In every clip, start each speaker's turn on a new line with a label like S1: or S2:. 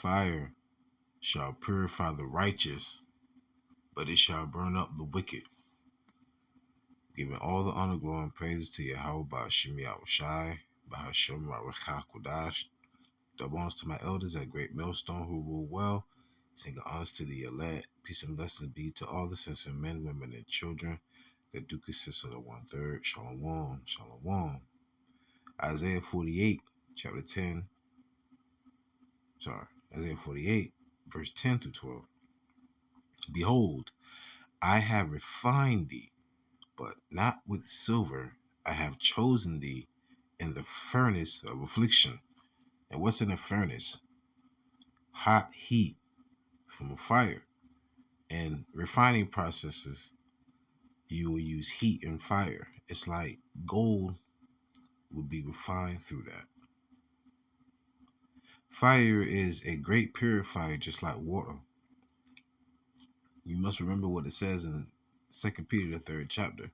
S1: Fire shall purify the righteous, but it shall burn up the wicked. Giving all the honor, glory, and praises to YAHAWAH, YAHAWASHI, RAWACHAA, QADASH. That belongs to my elders at Great Millstone who rule well. Singing honors to the elect. Peace and blessings be to all the saints and men, women, and children that do consist of the 1/3. Shalom, shalom. Isaiah 48, chapter 10. Isaiah 48, verse 10 through 12. Behold, I have refined thee, but not with silver. I have chosen thee in the furnace of affliction. And what's in a furnace? Hot heat from a fire. And refining processes, you will use heat and fire. It's like gold would be refined through that. Fire is a great purifier, just like water. You must remember what it says in 2 Peter, the 3rd chapter.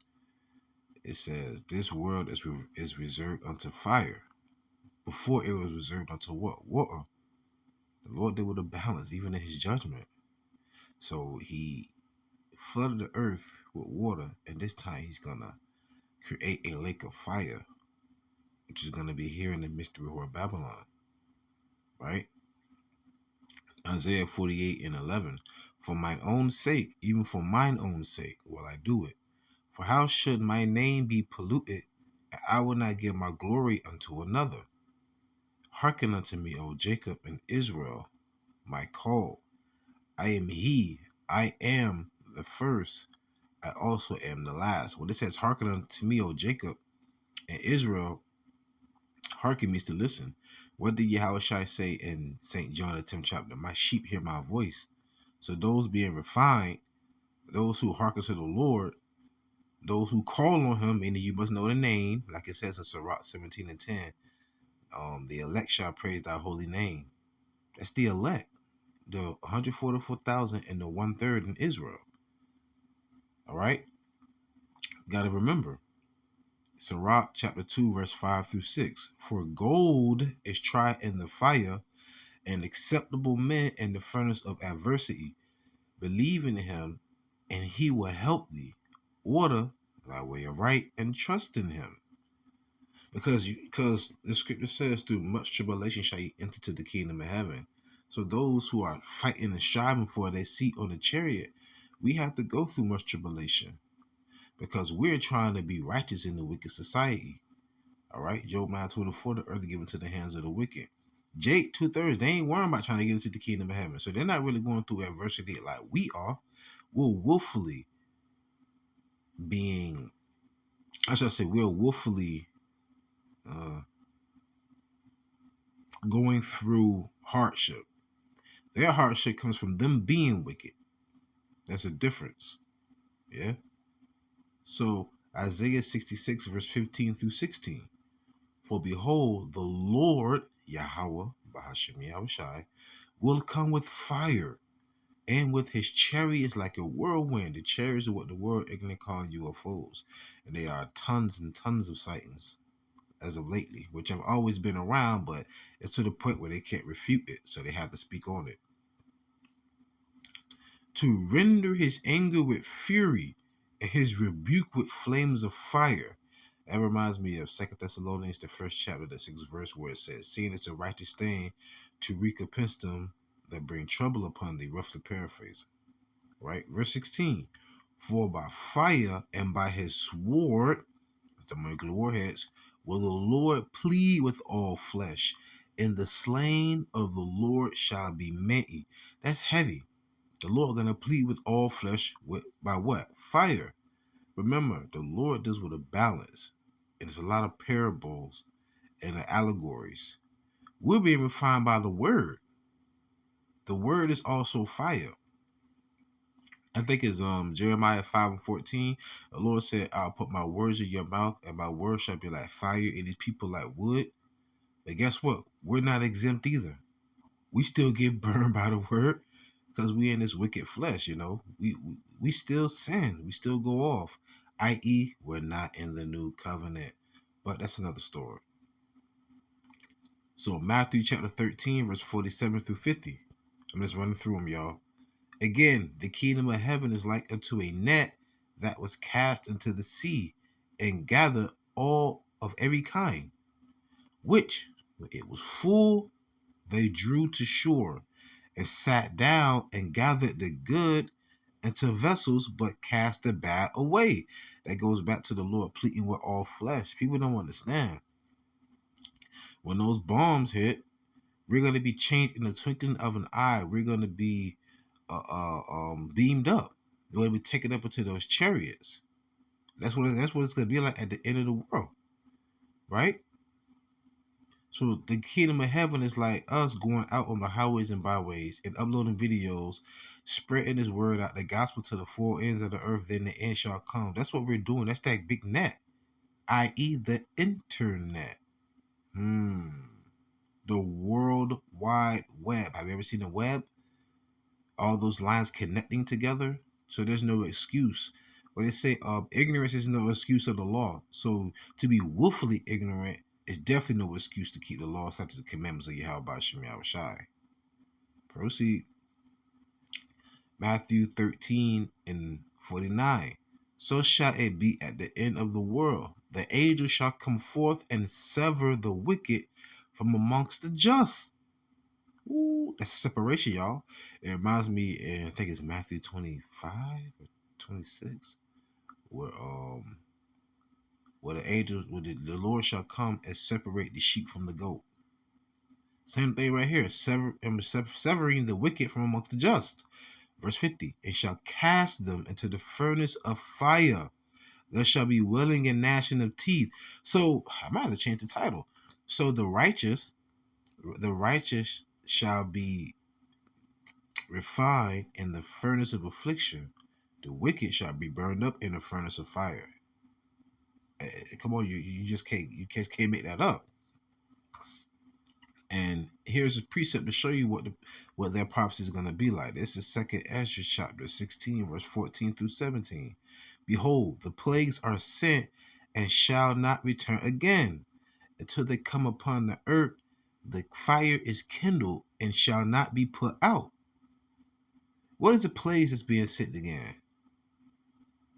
S1: It says, this world is reserved unto fire. Before it was reserved unto what? Water. The Lord did with a balance, even in his judgment. So he flooded the earth with water, and this time he's going to create a lake of fire, which is going to be here in the mystery whore Babylon. Right? Isaiah 48:11. For mine own sake, even for mine own sake, will I do it. For how should my name be polluted, and I will not give my glory unto another? Hearken unto me, O Jacob and Israel, my call. I am he, I am the first, I also am the last. When it says hearken unto me, O Jacob and Israel, hearken means to listen. What did Yahawashi say in St. John the 10th chapter? My sheep hear my voice. So those being refined, those who hearken to the Lord, those who call on him, and you must know the name, like it says in Sirach 17:10, the elect shall praise thy holy name. That's the elect, the 144,000 and the 1/3 in Israel. All right? You got to remember, Sirach chapter 2, verse 5 through 6. For gold is tried in the fire, and acceptable men in the furnace of adversity. Believe in him, and he will help thee. Order thy way aright, and trust in him. Because the scripture says, through much tribulation shall ye enter to the kingdom of heaven. So those who are fighting and striving for their seat on the chariot, we have to go through much tribulation, because we're trying to be righteous in the wicked society. All right, Job 9:24, the earth is given to the hands of the wicked. Jake 2/3, they ain't worrying about trying to get into the kingdom of heaven. So they're not really going through adversity like we are. We're willfully going through hardship. Their hardship comes from them being wicked. That's a difference. Yeah. So Isaiah 66, verse 15 through 16. For behold, the Lord, Yahawah, Bahashim Yahawashi, will come with fire, and with his chariots like a whirlwind. The chariots are what the world ignorant call UFOs. And they are tons and tons of sightings as of lately, which have always been around, but it's to the point where they can't refute it, so they have to speak on it. To render his anger with fury and his rebuke with flames of fire. That reminds me of 2 Thessalonians, the 1st chapter, the 6th verse, where it says, seeing it's a righteous thing to recompense them that bring trouble upon thee, roughly paraphrasing. Right? Verse 16, for by fire and by his sword, the molecular warheads, will the Lord plead with all flesh, and the slain of the Lord shall be many. That's heavy. The Lord going to plead with all flesh by what? Fire. Remember, the Lord deals with a balance. And there's a lot of parables and allegories. We're being refined by the word. The word is also fire. I think it's Jeremiah 5:14. The Lord said, I'll put my words in your mouth, and my words shall be like fire, and these people like wood. But guess what? We're not exempt either. We still get burned by the word, because we in this wicked flesh, you know. We still sin. We still go off. I.e., we're not in the new covenant. But that's another story. So Matthew chapter 13, verse 47 through 50. I'm just running through them, y'all. Again, the kingdom of heaven is like unto a net that was cast into the sea and gathered all of every kind, which, when it was full, they drew to shore and sat down and gathered the good into vessels, but cast the bad away. That goes back to the Lord pleading with all flesh. People don't understand. When those bombs hit, we're going to be changed in the twinkling of an eye. We're going to be beamed up. We're going to be taken up into those chariots. That's what it's going to be like at the end of the world, right? So the kingdom of heaven is like us going out on the highways and byways and uploading videos, spreading this word out, the gospel to the four ends of the earth. Then the end shall come. That's what we're doing. That's that big net, i.e., the internet. The World Wide Web. Have you ever seen a web? All those lines connecting together. So there's no excuse. But they say ignorance is no excuse of the law. So to be willfully ignorant is definitely no excuse to keep the law, such as the commandments of YAHAWASHI. Proceed. Matthew 13 and 49. So shall it be at the end of the world. The angel shall come forth and sever the wicked from amongst the just. Ooh, that's a separation, y'all. It reminds me, and I think it's Matthew 25 or 26, where the angels, where the Lord shall come and separate the sheep from the goat. Same thing right here, severing the wicked from amongst the just. Verse 50, it shall cast them into the furnace of fire. There shall be wailing and gnashing of teeth. So I might have to change the title. So the righteous shall be refined in the furnace of affliction. The wicked shall be burned up in the furnace of fire. Come on, you just can't make that up. And here's a precept to show you what their prophecy is going to be like. This is 2nd Ezra chapter 16, verse 14 through 17. Behold, the plagues are sent and shall not return again until they come upon the earth. The fire is kindled and shall not be put out. What is the plagues that's being sent again?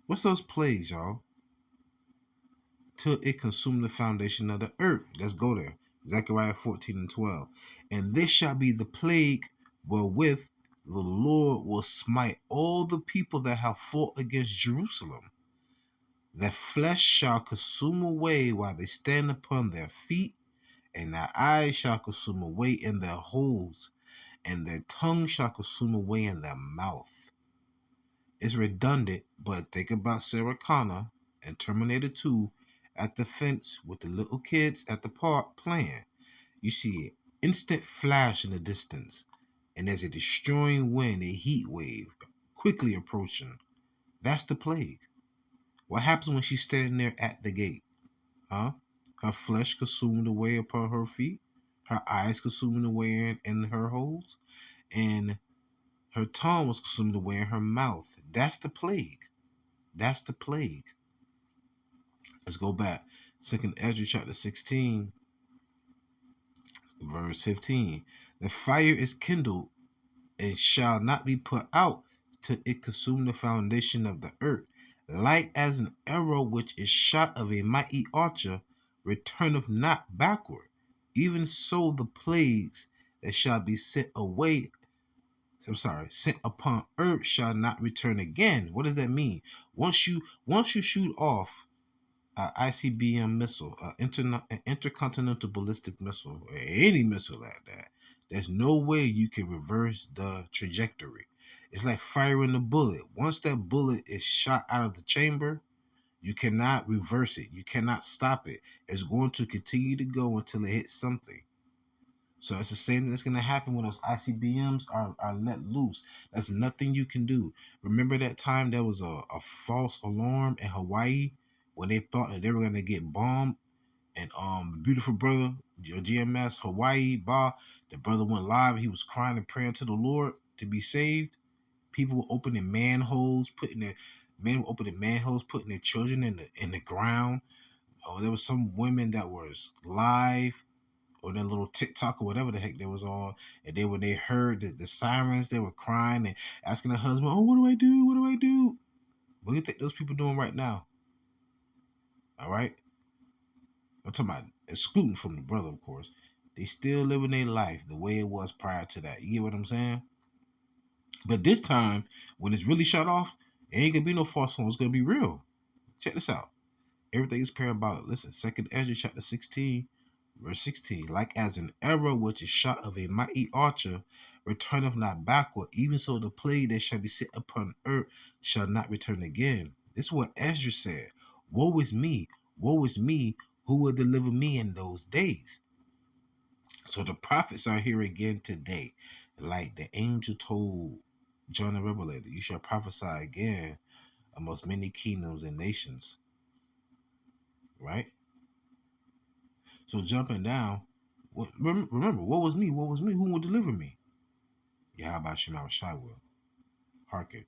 S1: What's those plagues, y'all? Till it consume the foundation of the earth. Let's go there. Zechariah 14 and 12. And this shall be the plague wherewith the Lord will smite all the people that have fought against Jerusalem. Their flesh shall consume away while they stand upon their feet, and their eyes shall consume away in their holes, and their tongue shall consume away in their mouth. It's redundant, but think about Sarah Connor and Terminator 2 at the fence with the little kids at the park playing. You see an instant flash in the distance, and there's a destroying wind, a heat wave, quickly approaching. That's the plague. What happens when she's standing there at the gate? Huh? Her flesh consumed away upon her feet, her eyes consumed away in her holes, and her tongue was consumed away in her mouth. That's the plague. That's the plague. Let's go back. 2nd Ezra chapter 16, verse 15. The fire is kindled and shall not be put out till it consume the foundation of the earth. Light as an arrow which is shot of a mighty archer returneth not backward. Even so the plagues that shall be sent upon earth shall not return again. What does that mean? Once you shoot off an ICBM missile, an intercontinental ballistic missile, or any missile like that, there's no way you can reverse the trajectory. It's like firing a bullet. Once that bullet is shot out of the chamber, you cannot reverse it. You cannot stop it. It's going to continue to go until it hits something. So it's the same thing that's going to happen when those ICBMs are let loose. There's nothing you can do. Remember that time there was a false alarm in Hawaii when they thought that they were going to get bombed? And the beautiful brother, GMS Hawaii, the brother went live. He was crying and praying to the Lord to be saved. People were opening manholes, putting their children in the ground. There was some women that was live on their little TikTok or whatever the heck they was on, and then when they heard the sirens, they were crying and asking their husband, "Oh, what do I do? What do I do?" What do you think those people doing right now? All right, I'm talking about excluding from the brother, of course. They still living their life the way it was prior to that. You get what I'm saying? But this time, when it's really shut off, it ain't gonna be no false one. It's gonna be real. Check this out. Everything is parabolic. Listen, 2nd Ezra chapter 16, verse 16. Like as an arrow which is shot of a mighty archer returneth not backward, even so the plague that shall be set upon earth shall not return again. This is what Ezra said. Woe is me, woe is me, who will deliver me in those days? So the prophets are here again today. Like the angel told John the Revelator, you shall prophesy again amongst many kingdoms and nations. Right? So jumping down, remember, what was me? What was me? Who will deliver me? YAHAWASHI will. Hearken.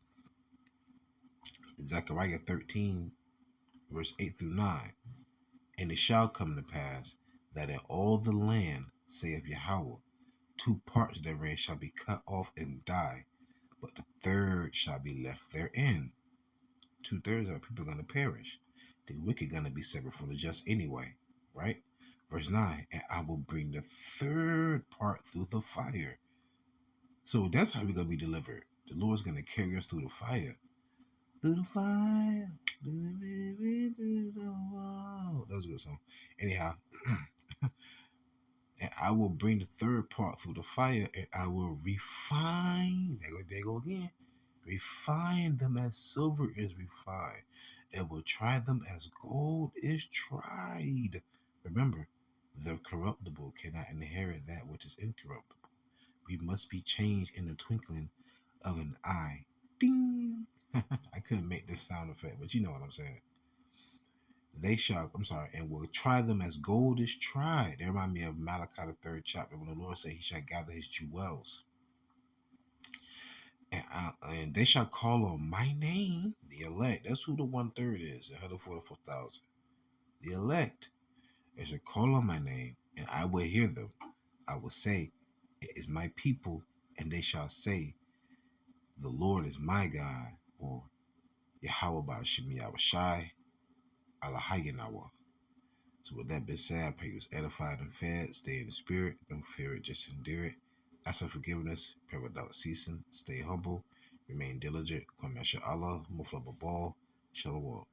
S1: Zechariah 13, verse 8 through 9. And it shall come to pass that in all the land, saith Yahweh, 2 parts therein shall be cut off and die, but the third shall be left therein. 2/3 of people are going to perish. The wicked going to be severed from the just anyway, right? Verse 9, and I will bring the third part through the fire. So that's how we're going to be delivered. The Lord's going to carry us through the fire. Through the fire. Through the wall. That was a good song. Anyhow, and I will bring the third part through the fire, and I will refine. There go again. Refine them as silver is refined, and will try them as gold is tried. Remember, the corruptible cannot inherit that which is incorruptible. We must be changed in the twinkling of an eye. Ding! I couldn't make this sound effect, but you know what I'm saying. And will try them as gold is tried. That reminds me of Malachi the 3rd chapter, when the Lord said he shall gather his jewels. And they shall call on my name, the elect. That's who the 1/3 is, 144,000. The elect. They shall call on my name, and I will hear them. I will say, it is my people, and they shall say, the Lord is my God, or YAHAWASHI, YAHAWAH. So with that being said, I pray you was edified and fed. Stay in the spirit. Don't fear it, just endure it. Ask for forgiveness. Pray without ceasing. Stay humble. Remain diligent. Come Allah. Mufla Babal. Shalom.